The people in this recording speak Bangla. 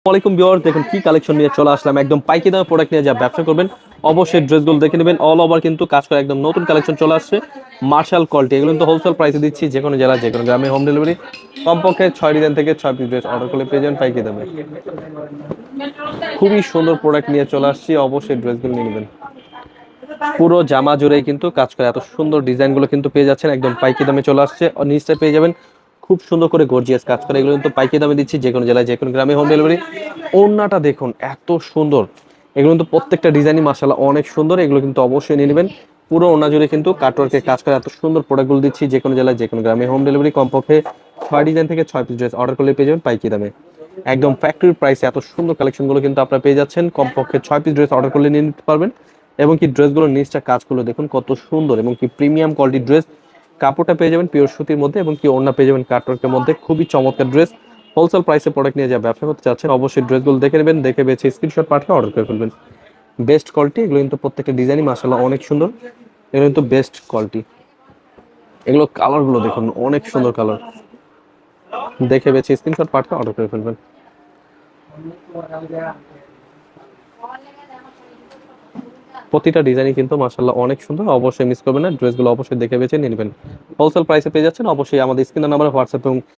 ওয়ালাইকুম ভিউয়ার্স, দেখুন কি কালেকশন নিয়ে চলে আসলাম। একদম পাইকারি দামে প্রোডাক্ট নিয়ে যা ব্যবসা করবেন অবশ্যই ড্রেসগুলো দেখে নেবেন। অল ওভার কিন্তু কাজ করে একদম নতুন কালেকশন চলে আসছে, মার্শাল কোয়ালিটি। এগুলো কিন্তু হোলসেল প্রাইসে দিচ্ছি, যে কোনো জেলা যে কোনো গ্রামে হোম ডেলিভারি। কমপক্ষে 6 ডিজাইন থেকে 6 পিস ড্রেস অর্ডার করলে পেয়ে যাবেন পাইকারি দামে। খুবই সুন্দর প্রোডাক্ট নিয়ে চলে আসছি, অবশ্যই ড্রেসগুলো নিয়ে নেবেন। পুরো জামা জুড়েই কিন্তু কাজ করে, এত সুন্দর ডিজাইনগুলো কিন্তু পেয়ে যাচ্ছেন একদম পাইকারি দামে চলে আসছে। নিচটা পেয়ে যাবেন খুব সুন্দর করে গর্জিয়াস কাজ করে। এগুলো কিন্তু পাইকারি দামে দিচ্ছি, যে কোনো জেলায় যে কোনো গ্রামে হোম ডেলিভারি। ওড়নাটা দেখুন এত সুন্দর, এগুলো কিন্তু প্রত্যেকটা ডিজাইনই মাশাআল্লাহ অনেক সুন্দর। এগুলো কিন্তু অবশ্যই নিয়ে নেবেন। পুরো ওড়না জুড়ে কিন্তু কাটওয়ার্কের কাজ করে, এত সুন্দর প্রোডাক্টগুলো দিচ্ছি, যে কোনো জেলায় যে কোনো গ্রামে হোম ডেলিভারি। কমপক্ষে 6 ডিজাইন থেকে 6 পিস ড্রেস অর্ডার করলে পেয়ে যাবেন পাইকারি দামে একদম ফ্যাক্টরি প্রাইসে। এত সুন্দর কালেকশনগুলো কিন্তু আপনারা পেয়ে যাচ্ছেন, কমপক্ষে 6 পিস ড্রেস অর্ডার করলে নিয়ে নিতে পারবেন। এবং কি ড্রেসগুলোর নিচটা কাজগুলো দেখুন কত সুন্দর, এবং কি প্রিমিয়াম কোয়ালিটির ড্রেস। কাপড়টা পেয়ে যাবেন পিওর সুতির মধ্যে, এবং কি ওড়না পেয়ে যাবেন কাটওয়ার্কের মধ্যে। খুবই চমৎকার ড্রেস। হোলসেল প্রাইসে প্রোডাক্ট নিয়ে যা ব্যবসা করতে চাচ্ছেন অবশ্যই ড্রেসগুলো দেখে নেবেন, দেখে বেছে স্ক্রিনশট পাঠিয়ে অর্ডার করে ফেলবেন। বেস্ট কোয়ালিটি, এগুলো কিন্তু প্রত্যেকটা ডিজাইনই মাশাআল্লাহ অনেক সুন্দর। এগুলো কিন্তু বেস্ট কোয়ালিটি। এগুলো কালারগুলো দেখুন অনেক সুন্দর কালার, দেখে বেছে স্ক্রিনশট পাঠিয়ে অর্ডার করে ফেলবেন। প্রতিটা ডিজাইনই কিন্তু মাশাআল্লাহ অনেক সুন্দর, অবশ্যই মিস করবেন না। ড্রেসগুলো অবশ্যই দেখে বেছে নিয়ে নেবেন। হোলসেল প্রাইসে পেয়ে যাচ্ছেন, অবশ্যই আমাদের স্ক্রিনের নাম্বারে হোয়াটসঅ্যাপ এবং